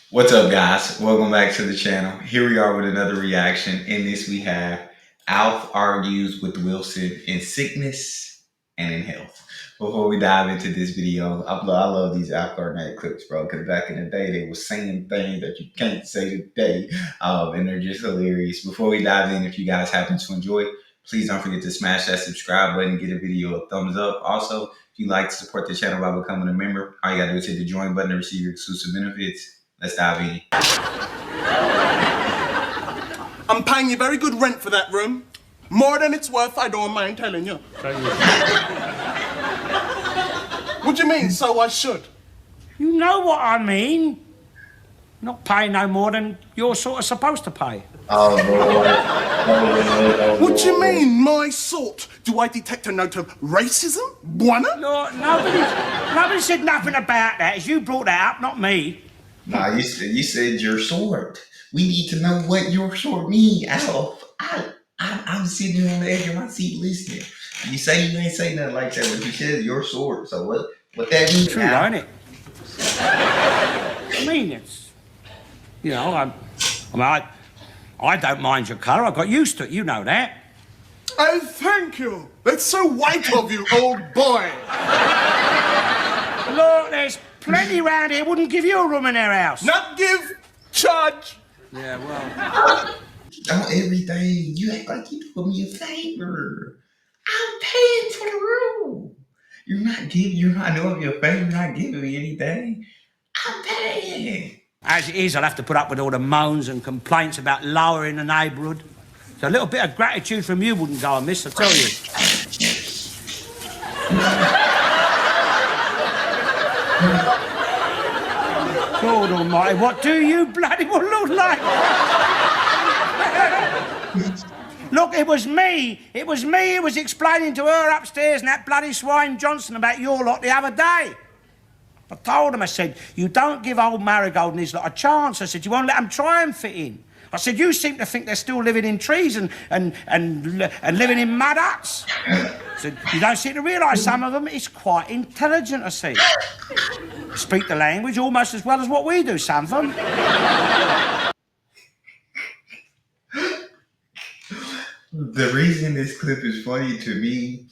What's up, guys? Welcome back to the channel. Here we are with another reaction. In this, we have Alf argues with Wilson in sickness and in health. Before we dive into this video, I love these Alf Garnett clips, bro, because back in the day, they were saying things that you can't say today, and they're just hilarious. Before we dive in, if you guys happen to enjoy, please don't forget to smash that subscribe button, give the video a thumbs up. Also, if you'd like to support the channel by becoming a member, all you gotta do is hit the join button to receive your exclusive benefits. Let's dive in. I'm paying you very good rent for that room. More than it's worth, I don't mind telling you. What do you mean, so I should? You know what I mean. Not paying no more than you're sort of supposed to pay. Oh, Lord. What do you mean, my sort? Do I detect a note of racism? Buona? Look, nobody said nothing about that. It's you brought that up, not me. Nah, you said your sort. We need to know what your sort means, Alf. I'm sitting here on the edge of my seat listening. You say you ain't say nothing like that, but you said your sort. So what that means? True, ain't it? I mean, it's, you know, I don't mind your colour. I got used to it. You know that. Oh, thank you. That's so white of you, old boy. Look, there's plenty round here wouldn't give you a room in their house. Not give, charge. Yeah, well. On everything. You act like you doing me a favor. I'm paying for the room. You're not doing me a favor. You're not giving me anything. I'm paying. As it is, I'll have to put up with all the moans and complaints about lowering the neighbourhood. So a little bit of gratitude from you wouldn't go amiss, I tell you. God almighty, what do you bloody well look like? Look, it was me who was explaining to her upstairs and that bloody swine Johnson about your lot the other day. I told him, I said, you don't give old Marigold and his lot a chance. I said, you won't let them try and fit in. I said, you seem to think they're still living in trees and living in mud huts. I said, you don't seem to realise some of them is quite intelligent, I see. Speak the language almost as well as what we do, some of them. The reason this clip is funny to me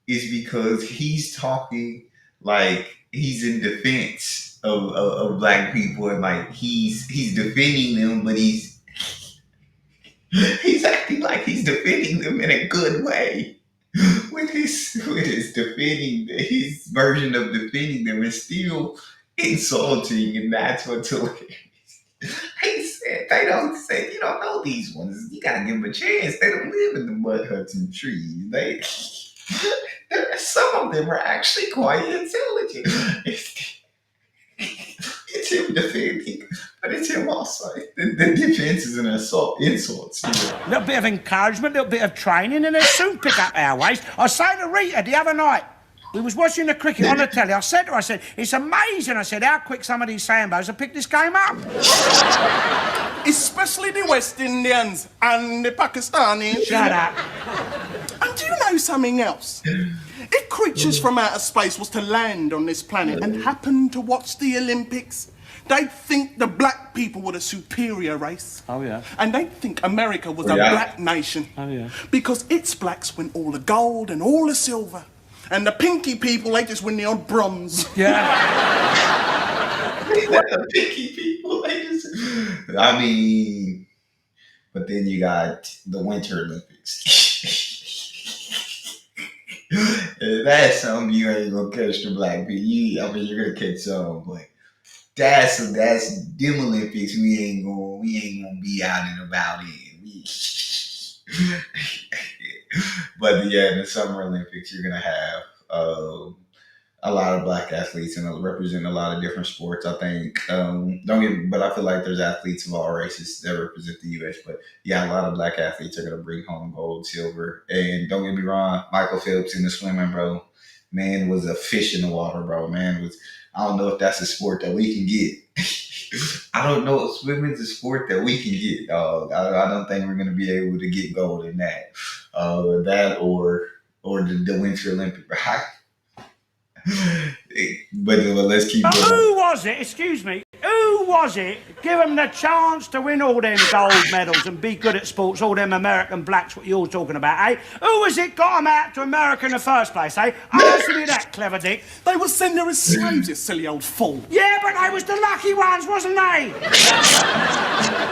is because he's talking like he's in defense of black people, and like he's defending them, but he's acting like he's defending them in a good way. With his defending, his version of defending them is still insulting, and that's what's hilarious. He said they don't say you don't know these ones. You gotta give them a chance. They don't live in the mud huts and trees. Some of them are actually quite intelligent. It's him defending, but it's him also. The defense is an insult still. A little bit of encouragement, a little bit of training, and they'll soon pick up our ways. I say to Rita the other night, we was watching the cricket on the telly. I said to her, I said, it's amazing, I said, how quick some of these Sambos have picked this game up. Especially the West Indians and the Pakistanis. Shut up. And do you know something else? If creatures from outer space was to land on this planet and happen to watch the Olympics, they'd think the black people were the superior race. Oh, yeah. And they'd think America was a black nation. Oh, yeah. Because its blacks win all the gold and all the silver. And the pinky people, they just win the odd bronze. Yeah. The pinky people, I mean, but then you got the Winter Olympics. That's something you ain't gonna catch the black people. I mean, you're gonna catch some, but that's them Olympics. We ain't gonna be out and about in. But yeah, the Summer Olympics, you're gonna have a lot of black athletes and represent a lot of different sports. I think, but I feel like there's athletes of all races that represent the U.S. But yeah, a lot of black athletes are gonna bring home gold, silver, and don't get me wrong, Michael Phelps in the swimming, bro. Man was a fish in the water, bro. Man was. I don't know if that's a sport that we can get. I don't know if swimming's a sport that we can get, dog. I don't think we're gonna be able to get gold in that. That or the Winter Olympic. But let's keep going. Who was it? Excuse me. Who Who was it? Give them the chance to win all them gold medals and be good at sports, all them American blacks, what you're talking about, eh? Who was it got them out to America in the first place, eh? Answer me that, clever dick. They were sent there as slaves, you silly old fool. Yeah, but they was the lucky ones, wasn't they?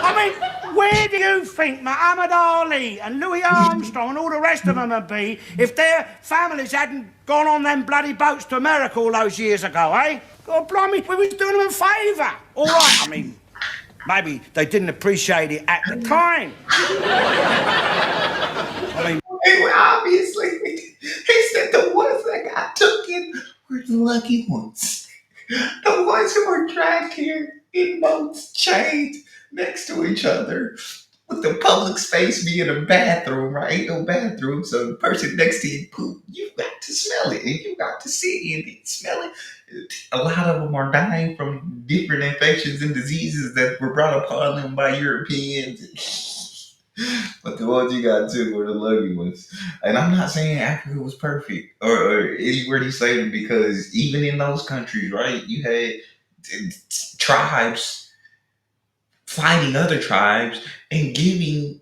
I mean, where do you think Muhammad Ali and Louis Armstrong and all the rest of them would be if their families hadn't gone on them bloody boats to America all those years ago, eh? God blimey, we was doing them a favour. All right, I mean, maybe they didn't appreciate it at the time. I mean... Anyway, obviously, he said the ones that got taken were the lucky ones. The ones who were dragged here in boats chained next to each other. With the public space being a bathroom, right? Ain't no bathroom, so the person next to you poop, you got to smell it, and you got to see it and smell it. A lot of them are dying from different infections and diseases that were brought upon them by Europeans. But the ones you got too were the lucky ones. And I'm not saying Africa was perfect or anywhere you say it, because even in those countries, right, you had tribes fighting other tribes and giving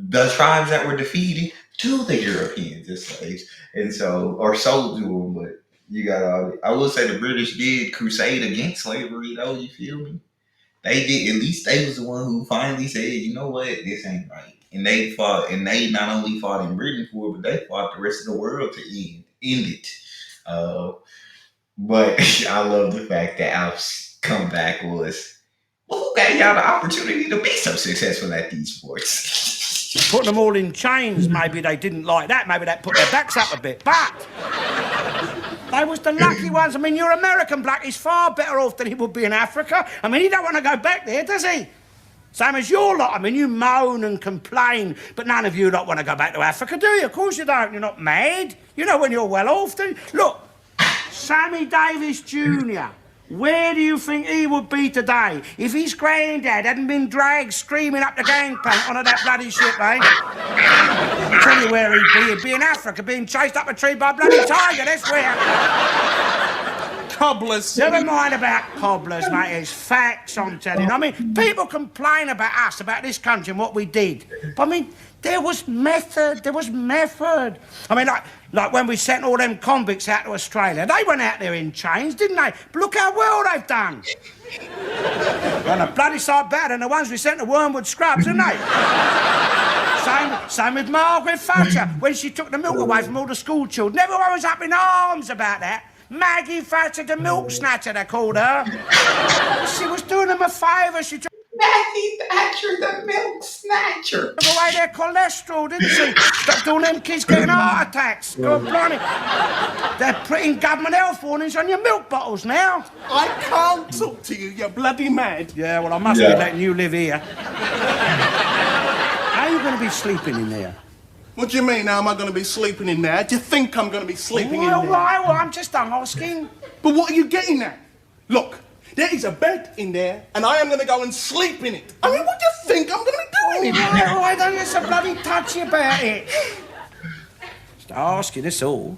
the tribes that were defeated to the Europeans as slaves, and so or sold to them. But you got all. I will say the British did crusade against slavery, though. You feel me? They did. At least they was the one who finally said, "You know what? This ain't right." And they fought, and they not only fought in Britain for it, but they fought the rest of the world to end it. But I love the fact that Alf's comeback was, well, who gave y'all the opportunity to be so successful at these sports? Putting them all in chains, maybe they didn't like that. Maybe that put their backs up a bit. But they was the lucky ones. I mean, your American black is far better off than he would be in Africa. I mean, he don't want to go back there, does he? Same as your lot. I mean, you moan and complain, but none of you lot want to go back to Africa, do you? Of course you don't. You're not mad. You know when you're well off, do you? Look, Sammy Davis Jr., where do you think he would be today if his granddad hadn't been dragged screaming up the gangplank onto that bloody ship, eh? I'll tell you where he'd be. He'd be in Africa being chased up a tree by a bloody tiger, that's where. Cobblers. Never mind about cobblers, mate. It's facts, I'm telling you. I mean, people complain about us, about this country and what we did. But I mean, there was method. There was method. I mean, like when we sent all them convicts out to Australia, they went out there in chains, didn't they? But look how well they've done. And a bloody sight better than the ones we sent to Wormwood Scrubs, didn't they? Same with Margaret Thatcher when she took the milk away from all the school children. Everyone was up in arms about that. Maggie Thatcher, the milk snatcher, they called her. She was doing them a favour. She took Maggie Thatcher, the milk snatcher. away their cholesterol, didn't she? Stopped all them kids getting heart attacks. God blimey. They're putting government health warnings on your milk bottles now. I can't talk to you, you're bloody mad. Yeah, well, I must be letting you live here. How are you going to be sleeping in there? What do you mean, how am I going to be sleeping in there? Do you think I'm going to be sleeping in there? All right, well, I'm just asking. But what are you getting at? Look, there is a bed in there, and I am going to go and sleep in it. I mean, what do you think I'm going to be doing in there? All right, don't get so bloody touchy about it. Just asking, that's all.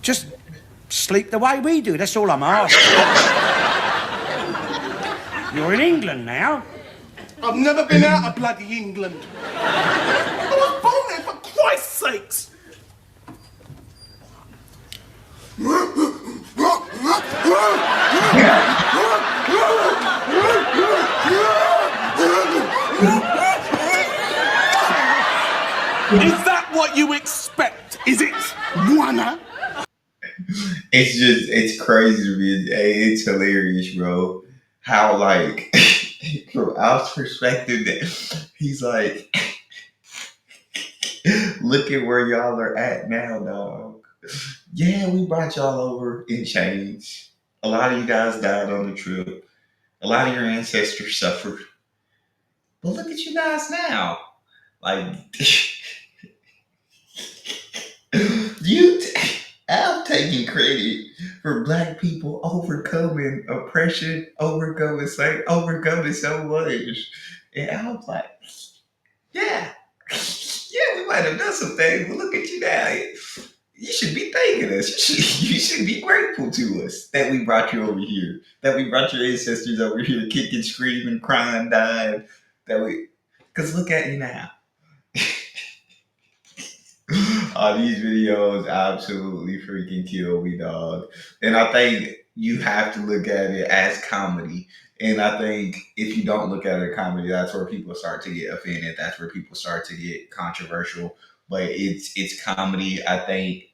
Just sleep the way we do, that's all I'm asking. You're in England now. I've never been out of bloody England. I was born there, for Christ's sakes. Is that what you expect? Is it, Juana? It's crazy to me. Hey, it's hilarious, bro. How, like, from our perspective, that he's like, look at where y'all are at now, dog. Yeah, we brought y'all over in chains. A lot of you guys died on the trip. A lot of your ancestors suffered. But look at you guys now. Like, I'm taking credit for black people overcoming oppression, overcoming so much. And I was like, yeah, we might have done some things, but look at you now. You should be thanking us. You should be grateful to us that we brought you over here, that we brought your ancestors over here, kicking, screaming, crying, dying. That we, because look at you now. These videos absolutely freaking kill me, dog. And I think you have to look at it as comedy. And I think if you don't look at it as comedy, that's where people start to get offended. That's where people start to get controversial. But it's comedy. I think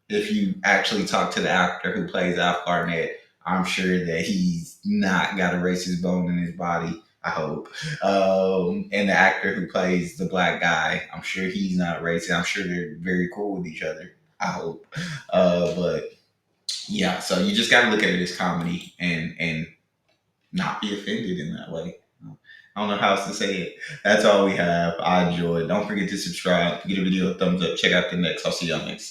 if you actually talk to the actor who plays Alf Garnett, I'm sure that he's not got a racist bone in his body. I hope. And the actor who plays the black guy, I'm sure he's not racist. I'm sure they're very cool with each other. I hope. But yeah, so you just got to look at it as comedy and not be offended in that way. I don't know how else to say it. That's all we have. I enjoyed. Don't forget to subscribe, give the video a thumbs up, check out the next. I'll see y'all next.